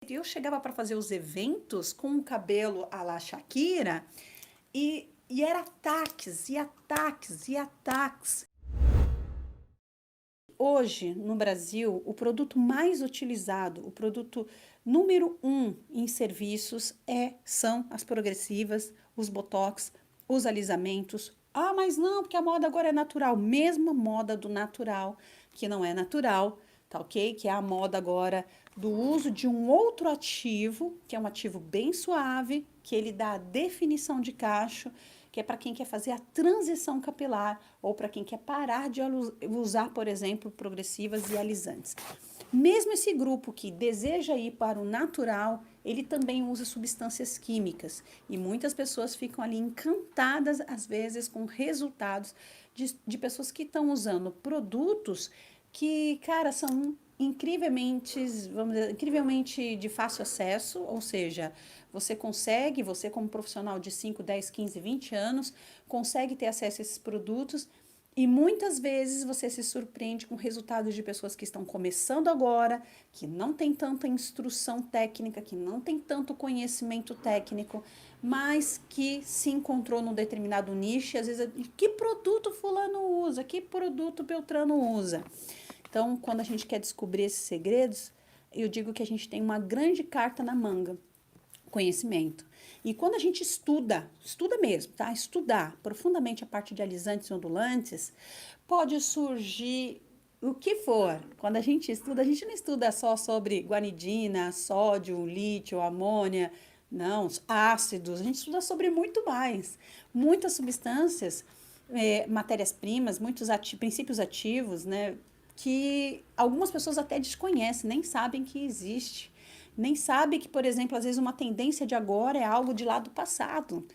Eu chegava para fazer os eventos com o cabelo à la Shakira e era ataques e ataques e ataques. Hoje, no Brasil, o produto mais utilizado, o produto número um em serviços são as progressivas, os botox, os alisamentos. Ah, mas não, porque a moda agora é natural. Mesmo a moda do natural, que não é natural, tá ok? Que é a moda agora do uso de um outro ativo, que é um ativo bem suave, que ele dá a definição de cacho, que é para quem quer fazer a transição capilar ou para quem quer parar de usar, por exemplo, progressivas e alisantes. Mesmo esse grupo que deseja ir para o natural, ele também usa substâncias químicas e muitas pessoas ficam ali encantadas, às vezes, com resultados de pessoas que estão usando produtos que, cara, são incrivelmente, vamos dizer, incrivelmente de fácil acesso, ou seja, você como profissional de 5, 10, 15, 20 anos, consegue ter acesso a esses produtos e muitas vezes você se surpreende com resultados de pessoas que estão começando agora, que não tem tanta instrução técnica, que não tem tanto conhecimento técnico, mas que se encontrou num determinado nicho, e às vezes, que produto fulano usa, que produto Beltrano usa. Então, quando a gente quer descobrir esses segredos, eu digo que a gente tem uma grande carta na manga, conhecimento. E quando a gente estuda mesmo, tá? Estudar profundamente a parte de alisantes e ondulantes, pode surgir o que for. Quando a gente não estuda só sobre guanidina, sódio, lítio, amônia, não, ácidos, a gente estuda sobre muito mais. Muitas substâncias, matérias-primas, princípios ativos, né? Que algumas pessoas até desconhecem, nem sabem que existe. Nem sabe que, por exemplo, às vezes uma tendência de agora é algo de lá do passado.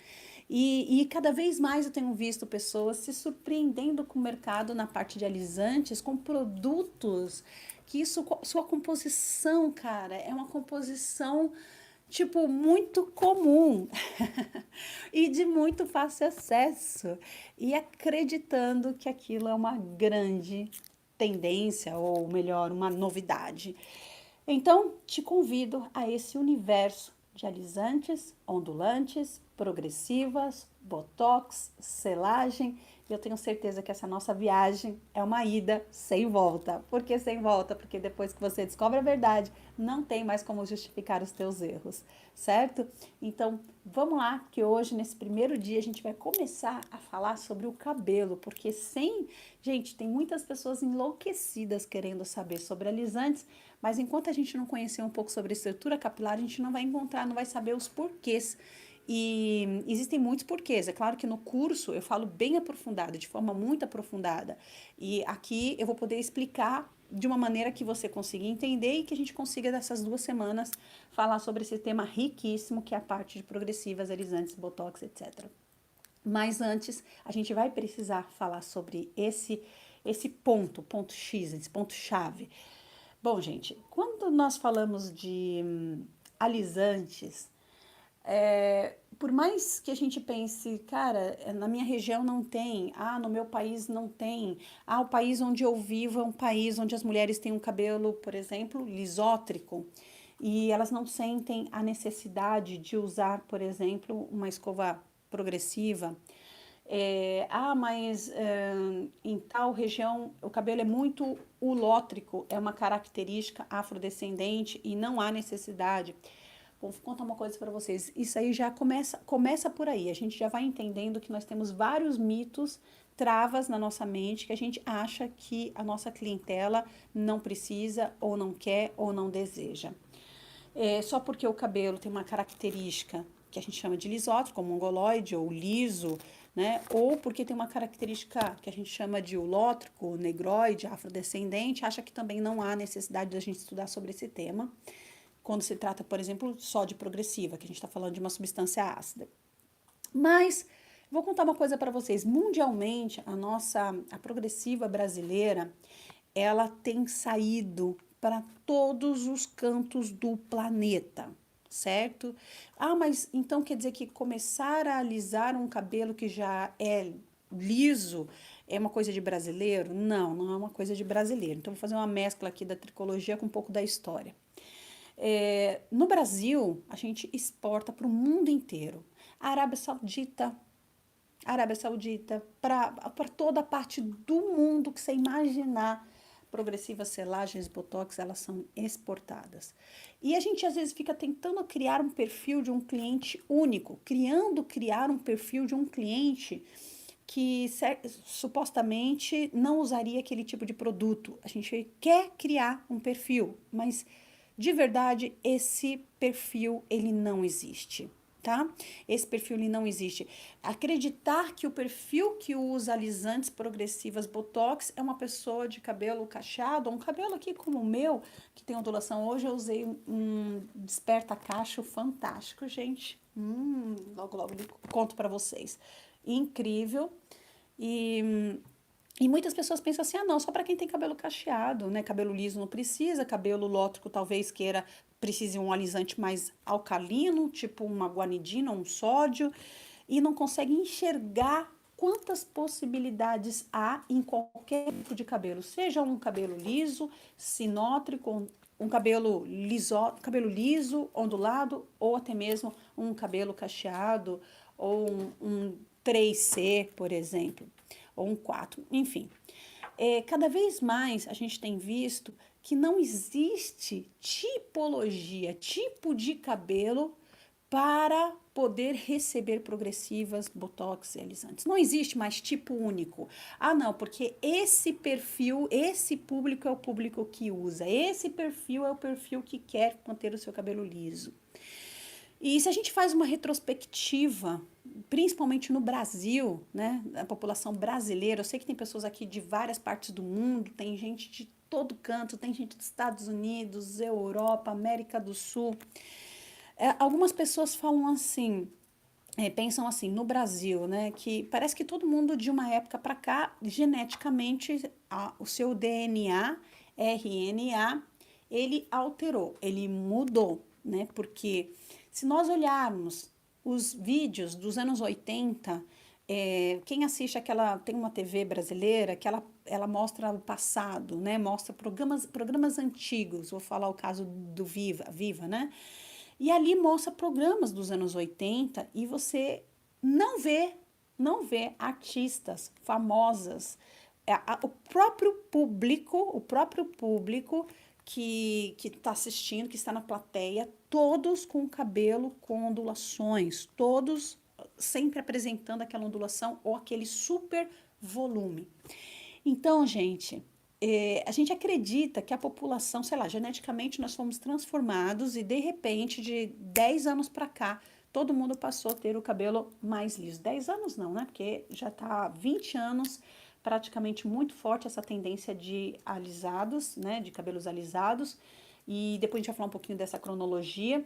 E cada vez mais eu tenho visto pessoas se surpreendendo com o mercado na parte de alisantes, com produtos que sua composição, cara, é uma composição tipo muito comum e de muito fácil acesso e acreditando que aquilo é uma grande tendência ou melhor, uma novidade. Então, te convido a esse universo de alisantes, ondulantes, progressivas, botox, selagem. Eu tenho certeza que essa nossa viagem é uma ida sem volta. Por que sem volta? Porque depois que você descobre a verdade, não tem mais como justificar os teus erros, certo? Então, vamos lá, que hoje, nesse primeiro dia, a gente vai começar a falar sobre o cabelo, porque gente, tem muitas pessoas enlouquecidas querendo saber sobre alisantes, mas enquanto a gente não conhecer um pouco sobre estrutura capilar, a gente não vai encontrar, não vai saber os porquês. E existem muitos porquês. É claro que no curso eu falo bem aprofundado, de forma muito aprofundada. E aqui eu vou poder explicar de uma maneira que você consiga entender e que a gente consiga, nessas 2 semanas, falar sobre esse tema riquíssimo, que é a parte de progressivas, alisantes, botox, etc. Mas antes, a gente vai precisar falar sobre esse ponto X, esse ponto-chave. Bom, gente, quando nós falamos de alisantes, por mais que a gente pense, cara, na minha região não tem, no meu país não tem, o país onde eu vivo é um país onde as mulheres têm um cabelo, por exemplo, lisótrico, e elas não sentem a necessidade de usar, por exemplo, uma escova progressiva. Mas em tal região o cabelo é muito ulótrico, é uma característica afrodescendente e não há necessidade. Vou contar uma coisa para vocês. Isso aí já começa por aí. A gente já vai entendendo que nós temos vários mitos, travas na nossa mente que a gente acha que a nossa clientela não precisa ou não quer ou não deseja. Só porque o cabelo tem uma característica que a gente chama de lisótrico, como mongoloide ou liso, né? Ou porque tem uma característica que a gente chama de ulótrico, negroide, afrodescendente, acha que também não há necessidade da gente estudar sobre esse tema, quando se trata, por exemplo, só de progressiva, que a gente está falando de uma substância ácida. Mas vou contar uma coisa para vocês. Mundialmente, a progressiva brasileira, ela tem saído para todos os cantos do planeta, certo? Mas então quer dizer que começar a alisar um cabelo que já é liso é uma coisa de brasileiro? Não, não é uma coisa de brasileiro. Então vou fazer uma mescla aqui da tricologia com um pouco da história. No Brasil, a gente exporta para o mundo inteiro. A Arábia Saudita, para toda a parte do mundo que você imaginar, progressivas, selagens, botox, elas são exportadas. E a gente às vezes fica tentando criar um perfil de um cliente único, criar um perfil de um cliente que supostamente não usaria aquele tipo de produto. A gente quer criar um perfil, mas de verdade esse perfil ele não existe. Tá? Esse perfil ele não existe. Acreditar que o perfil que usa alisantes progressivas Botox é uma pessoa de cabelo cacheado, um cabelo aqui como o meu, que tem ondulação. Hoje eu usei um desperta cacho fantástico, gente. Logo, logo eu conto para vocês. Incrível. E muitas pessoas pensam assim, ah não, só para quem tem cabelo cacheado, né? Cabelo liso não precisa, cabelo lótrico talvez precise um alisante mais alcalino, tipo uma guanidina, um sódio, e não consegue enxergar quantas possibilidades há em qualquer tipo de cabelo, seja um cabelo liso, sinótrico, um cabelo liso, ondulado, ou até mesmo um cabelo cacheado, ou um 3C, por exemplo, ou um 4, enfim. Cada vez mais a gente tem visto que não existe tipologia, tipo de cabelo para poder receber progressivas, botox e alisantes. Não existe mais tipo único. Ah, não, porque esse perfil, esse público é o público que usa, esse perfil é o perfil que quer manter o seu cabelo liso. E se a gente faz uma retrospectiva, principalmente no Brasil, né, a população brasileira, eu sei que tem pessoas aqui de várias partes do mundo, tem gente de todo canto, tem gente dos Estados Unidos, Europa, América do Sul. Algumas pessoas falam assim, pensam assim, no Brasil, né, que parece que todo mundo de uma época para cá, geneticamente, o seu DNA, RNA, ele alterou, ele mudou, né, porque se nós olharmos os vídeos dos anos 80, quem assiste tem uma TV brasileira que ela mostra o passado, né, mostra programas antigos, vou falar o caso do Viva, né, e ali mostra programas dos anos 80 e você não vê, não vê artistas famosas, o próprio público que está assistindo, que está na plateia, todos com cabelo com ondulações, todos sempre apresentando aquela ondulação ou aquele super volume. Então, gente, a gente acredita que a população, sei lá, geneticamente nós fomos transformados e de repente, de 10 anos para cá, todo mundo passou a ter o cabelo mais liso. 10 anos não, né? Porque já está há 20 anos praticamente muito forte essa tendência de alisados, né? De cabelos alisados. E depois a gente vai falar um pouquinho dessa cronologia.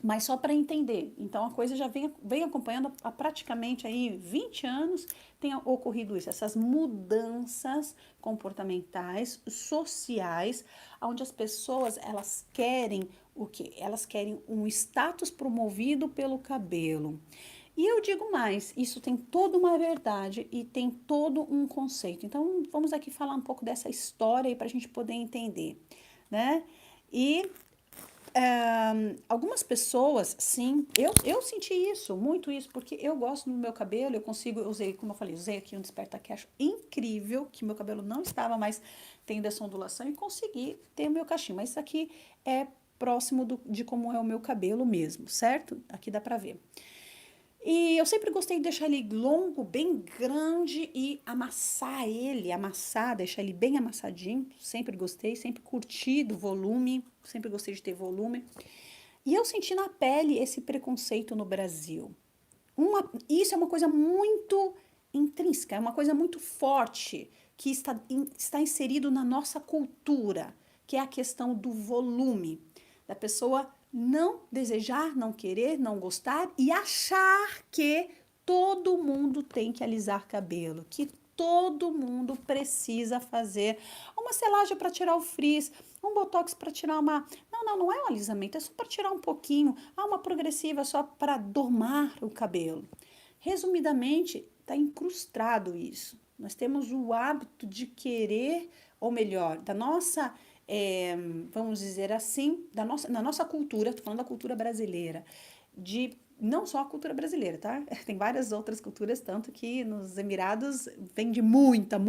Mas só para entender, então a coisa já vem acompanhando há praticamente aí 20 anos, tem ocorrido isso, essas mudanças comportamentais, sociais, onde as pessoas elas querem o quê? Elas querem um status promovido pelo cabelo. E eu digo mais, isso tem toda uma verdade e tem todo um conceito. Então vamos aqui falar um pouco dessa história aí para a gente poder entender, né? E algumas pessoas, sim, eu senti isso, muito isso, porque eu gosto do meu cabelo, eu usei, como eu falei, usei aqui um Desperta Cacho incrível, que meu cabelo não estava mais tendo essa ondulação e consegui ter o meu cachinho, mas isso aqui é próximo de como é o meu cabelo mesmo, certo? Aqui dá pra ver. E eu sempre gostei de deixar ele longo, bem grande e amassar, deixar ele bem amassadinho. Sempre gostei, sempre curti do volume, sempre gostei de ter volume. E eu senti na pele esse preconceito no Brasil. Isso é uma coisa muito intrínseca, é uma coisa muito forte que está inserido na nossa cultura, que é a questão do volume, da pessoa não desejar, não querer, não gostar e achar que todo mundo tem que alisar cabelo, que todo mundo precisa fazer uma selagem para tirar o frizz, um botox para tirar uma. Não é um alisamento, é só para tirar um pouquinho. Uma progressiva só para domar o cabelo. Resumidamente, está incrustado isso. Nós temos o hábito de querer, ou melhor, da nossa vamos dizer assim, na nossa cultura, estou falando da cultura brasileira, não só a cultura brasileira, tá? Tem várias outras culturas, tanto que nos Emirados vem de muita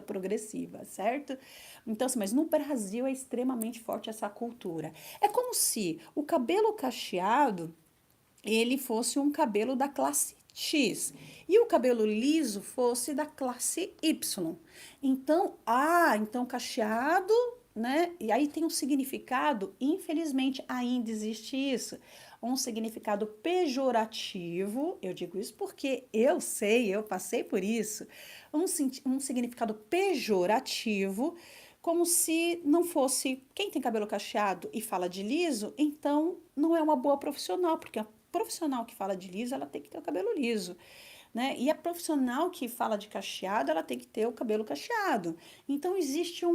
progressiva, certo? Então, assim, mas no Brasil é extremamente forte essa cultura. É como se o cabelo cacheado ele fosse um cabelo da classe X e o cabelo liso fosse da classe Y. Então cacheado, né? E aí tem um significado, infelizmente ainda existe isso, um significado pejorativo. Eu digo isso porque eu sei, eu passei por isso. Um significado pejorativo, como se não fosse quem tem cabelo cacheado e fala de liso, então não é uma boa profissional, porque a profissional que fala de liso, ela tem que ter o cabelo liso, né? E a profissional que fala de cacheado, ela tem que ter o cabelo cacheado. Então existe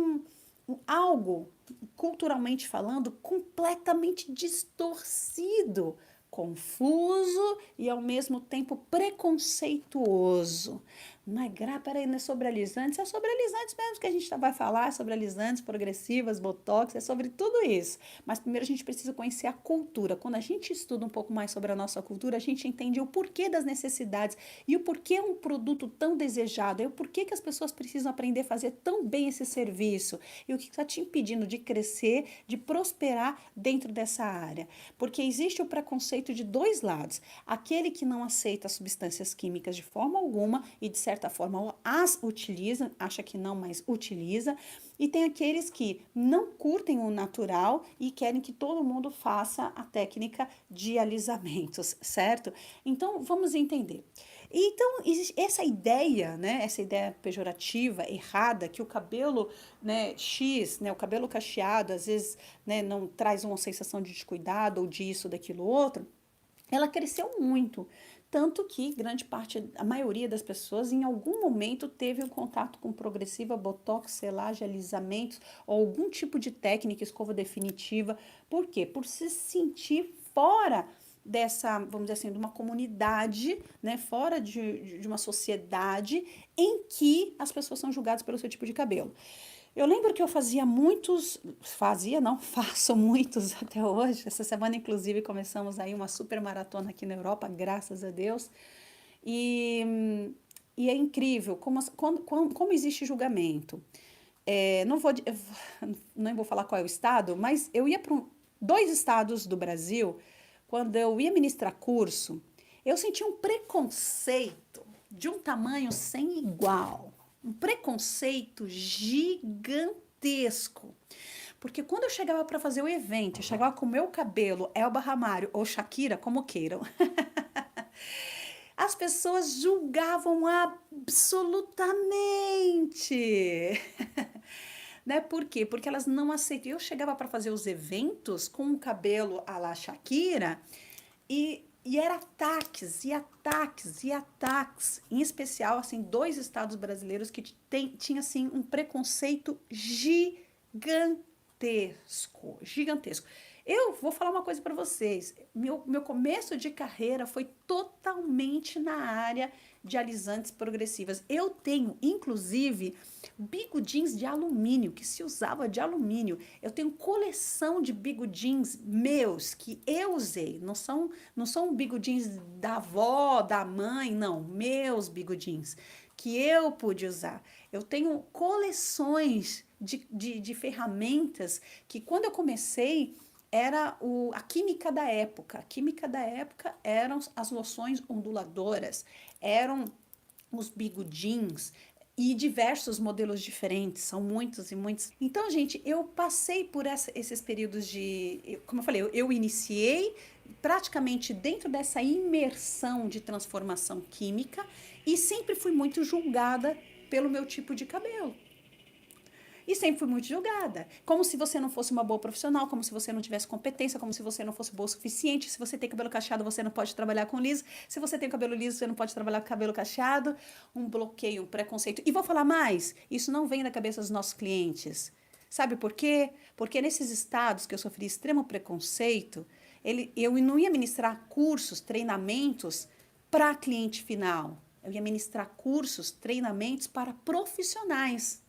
algo, culturalmente falando, completamente distorcido, confuso e ao mesmo tempo preconceituoso. Mas, peraí, não é sobre alisantes? É sobre alisantes mesmo que a gente vai falar, é sobre alisantes progressivas, botox, é sobre tudo isso. Mas primeiro a gente precisa conhecer a cultura. Quando a gente estuda um pouco mais sobre a nossa cultura, a gente entende o porquê das necessidades e o porquê um produto tão desejado, e o porquê que as pessoas precisam aprender a fazer tão bem esse serviço, e o que está te impedindo de crescer, de prosperar dentro dessa área. Porque existe o preconceito de dois lados. Aquele que não aceita substâncias químicas de forma alguma e de certa forma as utiliza, acha que não, mas utiliza, e tem aqueles que não curtem o natural e querem que todo mundo faça a técnica de alisamentos, certo? Então, vamos entender. Então, essa ideia, né, essa ideia pejorativa, errada, que o cabelo, né, X, né, o cabelo cacheado, às vezes, né, não traz uma sensação de descuidado ou disso, daquilo, outro, ela cresceu muito. Tanto que grande parte, a maioria das pessoas, em algum momento, teve um contato com progressiva, botox, selagem, alisamentos, ou algum tipo de técnica, escova definitiva. Por quê? Por se sentir fora dessa, vamos dizer assim, de uma comunidade, né, fora de uma sociedade em que as pessoas são julgadas pelo seu tipo de cabelo. Eu lembro que eu fazia não, faço muitos até hoje. Essa semana, inclusive, começamos aí uma super maratona aqui na Europa, graças a Deus. E, e é incrível como existe julgamento. Não vou, não vou falar qual é o estado, mas eu ia para dois estados do Brasil, quando eu ia ministrar curso, eu senti um preconceito de um tamanho sem igual. Um preconceito gigantesco. Porque quando eu chegava para fazer o evento, eu chegava com o meu cabelo, Elba Ramalho ou Shakira, como queiram, as pessoas julgavam absolutamente. Né? Por quê? Porque elas não aceitam. Eu chegava para fazer os eventos com o cabelo à la Shakira e era ataques, e ataques, e ataques. Em especial, assim, dois estados brasileiros que tinha assim, um preconceito gigantesco, gigantesco. Eu vou falar uma coisa para vocês. Meu começo de carreira foi totalmente na área de alisantes progressivas. Eu tenho, inclusive, bigodins de alumínio, que se usava de alumínio. Eu tenho coleção de bigodins meus que eu usei. Não são bigodins da avó, da mãe, não. Meus bigodins que eu pude usar. Eu tenho coleções de ferramentas que, quando eu comecei, era a química da época. A química da época eram as loções onduladoras, eram os bigodins e diversos modelos diferentes, são muitos e muitos. Então, gente, eu passei por esses períodos como eu falei, eu iniciei praticamente dentro dessa imersão de transformação química e sempre fui muito julgada pelo meu tipo de cabelo. E sempre fui muito julgada. Como se você não fosse uma boa profissional, como se você não tivesse competência, como se você não fosse boa o suficiente. Se você tem cabelo cacheado, você não pode trabalhar com liso. Se você tem cabelo liso, você não pode trabalhar com cabelo cacheado. Um bloqueio, um preconceito. E vou falar mais: isso não vem da cabeça dos nossos clientes. Sabe por quê? Porque nesses estados que eu sofri extremo preconceito, eu não ia ministrar cursos, treinamentos para cliente final. Eu ia ministrar cursos, treinamentos para profissionais.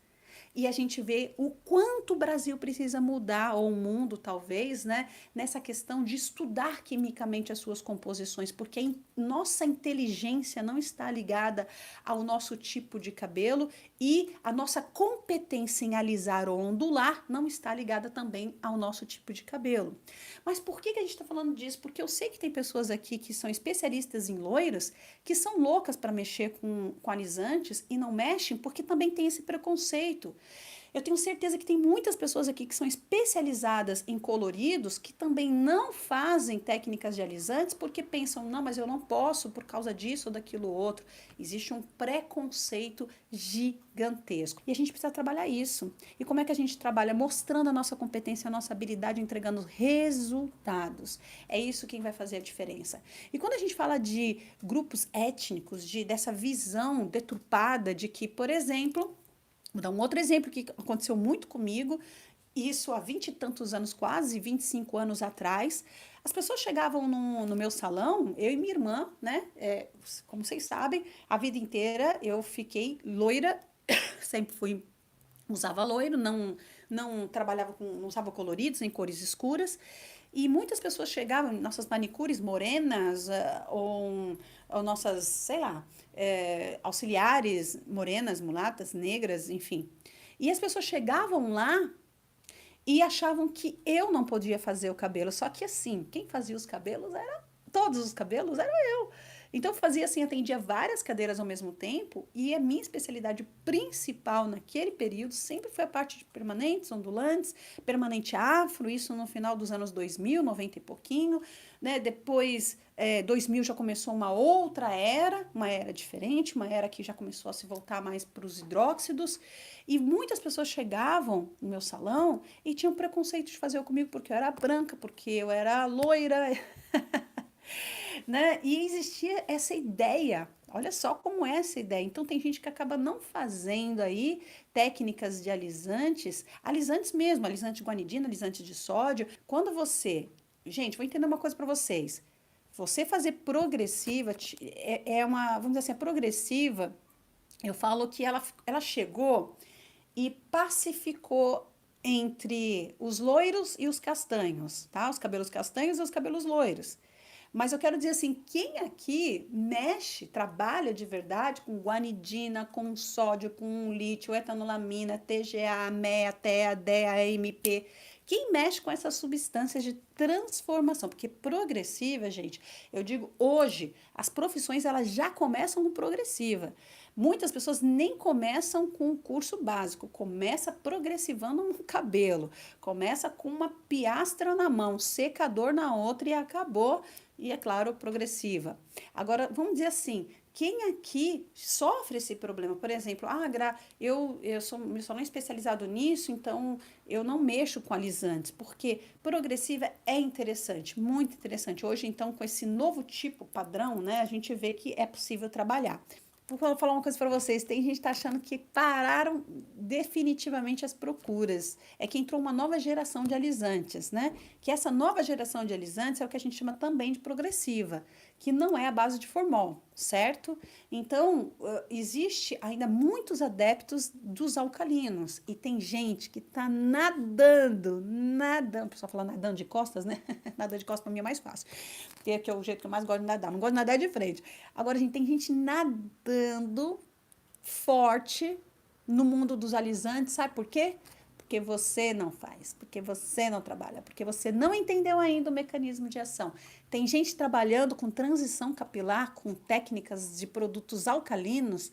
E a gente vê o quanto o Brasil precisa mudar, ou o mundo talvez, né, nessa questão de estudar quimicamente as suas composições, porque nossa inteligência não está ligada ao nosso tipo de cabelo e a nossa competência em alisar ou ondular não está ligada também ao nosso tipo de cabelo. Mas por que a gente está falando disso? Porque eu sei que tem pessoas aqui que são especialistas em loiros, que são loucas para mexer com alisantes e não mexem porque também tem esse preconceito. Eu tenho certeza que tem muitas pessoas aqui que são especializadas em coloridos que também não fazem técnicas de alisantes porque pensam, não, mas eu não posso por causa disso ou daquilo outro. Existe um preconceito gigantesco. E a gente precisa trabalhar isso. E como é que a gente trabalha? Mostrando a nossa competência, a nossa habilidade, entregando resultados. É isso quem vai fazer a diferença. E quando a gente fala de grupos étnicos, dessa visão deturpada de que, por exemplo, vou dar um outro exemplo que aconteceu muito comigo, isso há 20 e tantos anos, quase 25 anos atrás. As pessoas chegavam no meu salão, eu e minha irmã, né? Como vocês sabem, a vida inteira eu fiquei loira, sempre fui, usava loiro, não trabalhava não usava coloridos, nem cores escuras. E muitas pessoas chegavam, nossas manicures morenas, ou nossas, sei lá, auxiliares morenas, mulatas, negras, enfim. E as pessoas chegavam lá e achavam que eu não podia fazer o cabelo. Só que assim, quem fazia os cabelos era, todos os cabelos era eu. Então eu fazia assim, atendia várias cadeiras ao mesmo tempo e a minha especialidade principal naquele período sempre foi a parte de permanentes, ondulantes, permanente afro, isso no final dos anos 2000, 90 e pouquinho, né? Depois, 2000 já começou uma outra era, uma era diferente, uma era que já começou a se voltar mais para os hidróxidos e muitas pessoas chegavam no meu salão e tinham preconceito de fazer comigo porque eu era branca, porque eu era loira, né? E existia essa ideia. Olha só como é essa ideia. Então tem gente que acaba não fazendo aí técnicas de alisantes mesmo, alisante de guanidina, alisante de sódio. Quando você, gente, vou entender uma coisa para vocês. Você fazer progressiva é uma, vamos dizer assim, a progressiva. Eu falo que ela chegou e pacificou entre os loiros e os castanhos, tá? Os cabelos castanhos e os cabelos loiros. Mas eu quero dizer assim, quem aqui mexe, trabalha de verdade com guanidina, com sódio, com lítio, etanolamina, TGA, MEA, TEA, DEA, MP, quem mexe com essas substâncias de transformação, porque progressiva, gente, eu digo hoje, as profissões elas já começam com progressiva. Muitas pessoas nem começam com o curso básico, começa progressivando no cabelo, começa com uma piastra na mão, secador na outra e acabou. E é claro, progressiva. Agora, vamos dizer assim, quem aqui sofre esse problema? Por exemplo, eu sou meu salão especializado nisso, então eu não mexo com alisantes, porque progressiva é interessante, muito interessante. Hoje, então, com esse novo tipo padrão, né, a gente vê que é possível trabalhar. Vou falar uma coisa para vocês. Tem gente que tá achando que pararam definitivamente as procuras. É que entrou uma nova geração de alisantes, né? Que essa nova geração de alisantes é o que a gente chama também de progressiva, que não é a base de formol, certo? Então, existe ainda muitos adeptos dos alcalinos. E tem gente que tá nadando. O pessoal fala nadando de costas, né? Nadando de costas para mim é mais fácil. Que é o jeito que eu mais gosto de nadar. Não gosto de nadar de frente. Agora, gente, tem gente nadando forte no mundo dos alisantes, sabe por quê? Porque você não faz, porque você não trabalha, porque você não entendeu ainda o mecanismo de ação. Tem gente trabalhando com transição capilar, com técnicas de produtos alcalinos,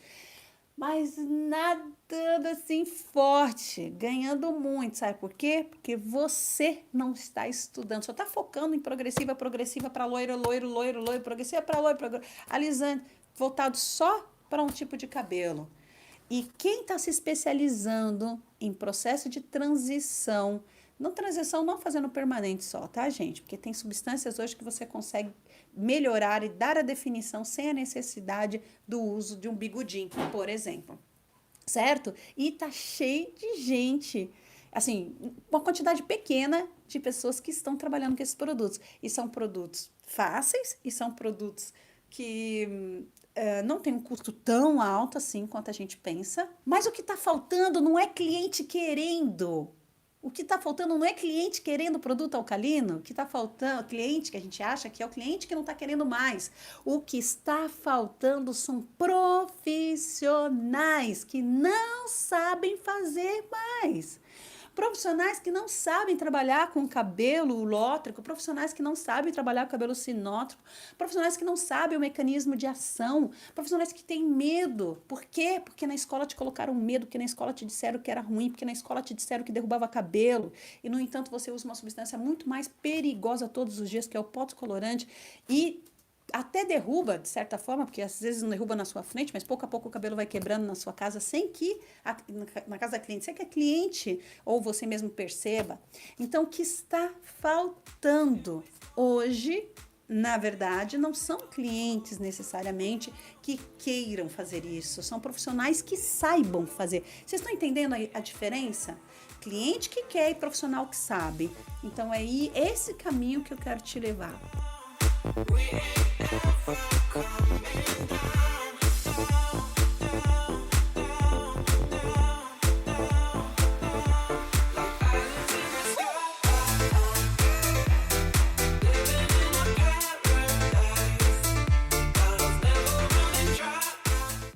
mas nadando assim forte, ganhando muito, sabe por quê? Porque você não está estudando, só está focando em progressiva, progressiva para loiro, loiro, loiro, loiro, progressiva para loiro, alisante, voltado só para um tipo de cabelo. E quem está se especializando em processo de transição, não fazendo permanente só, tá, gente? Porque tem substâncias hoje que você consegue melhorar e dar a definição sem a necessidade do uso de um bigodinho, por exemplo. Certo? E tá cheio de gente, assim, uma quantidade pequena de pessoas que estão trabalhando com esses produtos. E são produtos fáceis e são produtos que não tem um custo tão alto assim quanto a gente pensa, mas o que está faltando não é cliente querendo. O que está faltando não é cliente querendo produto alcalino, o que está faltando, cliente que a gente acha que é o cliente que não está querendo mais. O que está faltando são profissionais que não sabem fazer mais. Profissionais que não sabem trabalhar com cabelo lótrico, profissionais que não sabem trabalhar com cabelo sinótrico, profissionais que não sabem o mecanismo de ação, profissionais que têm medo. Por quê? Porque na escola te colocaram medo, porque na escola te disseram que era ruim, porque na escola te disseram que derrubava cabelo. E, no entanto, você usa uma substância muito mais perigosa todos os dias, que é o pó descolorante, e até derruba, de certa forma, porque às vezes não derruba na sua frente, mas pouco a pouco o cabelo vai quebrando na sua casa sem que, na casa da cliente, sem que a cliente ou você mesmo perceba. Então, o que está faltando hoje, na verdade, não são clientes necessariamente que queiram fazer isso, são profissionais que saibam fazer. Vocês estão entendendo a diferença? Cliente que quer e profissional que sabe. Então, é esse caminho que eu quero te levar. We ain't ever coming down.